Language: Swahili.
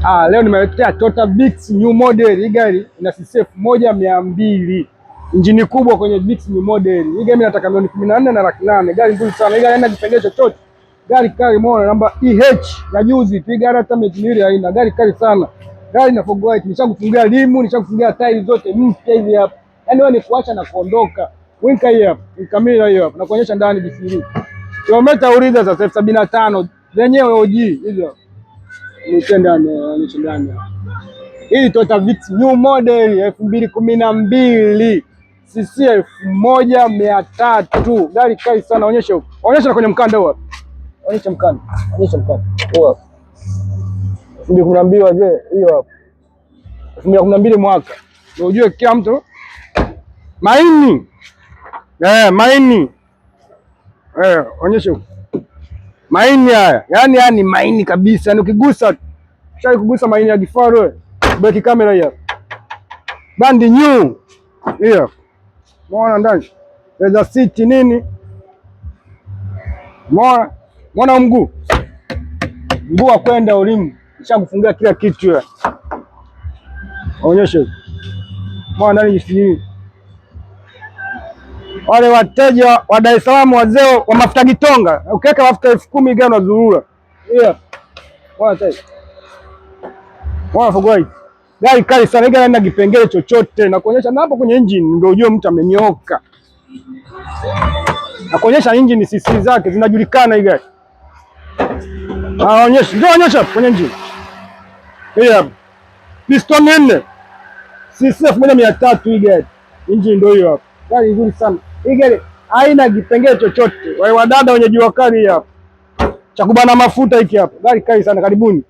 Leo nimeletea Toyota Vitz new model. Hii gari ina CC 1200. Injini kubwa kwenye Vitz new model. Hii gari inataka milioni 14 na laki 8. Gari nzuri sana. Hii gari haina kipengele chochote. Gari kali moja namba EH ya juzi. Hii gari hata miezi haina. Gari kali sana. Gari ina fog light. Nishakufungia limu, nishakufungia tairi zote mpya hivi hapa. Yaani wewe ni kuacha na kuondoka. Winka hii hapa. Kamera hiyo hapa. Na kuonyesha ndani bisiri. Kilomita uriza sasa 75. Zenyewe OG hizo. Nishindane. Hii Toyota Vitz new model 2012 CC 1300. Gari kali sana. Onyesha huko. Onyesha kwenye mkanda huo. Onyesha mkanda. Huo. 2012 waje hiyo hapo. 2012 mwaka. Ndio ujue kila mtu maini. Maini. Onyesha huko. Maini haya. Yaani maini kabisa. Yaani ukigusa kugusa maini ya kifaru wewe. Beki kamera hii hapa. Bandi new. Hiyo. Muona ndani. Leather seat nini? Muona mguu. Mguu wa kwenda ulimu. Nishakufungia kila kitu wewe. Onyesha. Muona ndani jinsi. Wale wateja wa Dar es Salaam wazee wa mafuta Gitonga. Ukiweka mafuta 10,000 gani unazurura. Hiyo. Muona fogoi. Gari kali sana, gari haina kipengele chochote. Na kuonyesha na hapo kwenye engine ndio ujue mtu amenyoka. Na kuonyesha engine CC zake zinajulikana hii gari. Onyesha kwenye engine. Hii hapa. Piston 4. CC 1300 hii gari. Engine ndio hiyo hapa. Gari nzuri sana. Hii gari haina kipengele chochote. Wale wadada wenye jua kali hapa. Cha kubana mafuta hiki hapa. Gari kali sana, karibuni.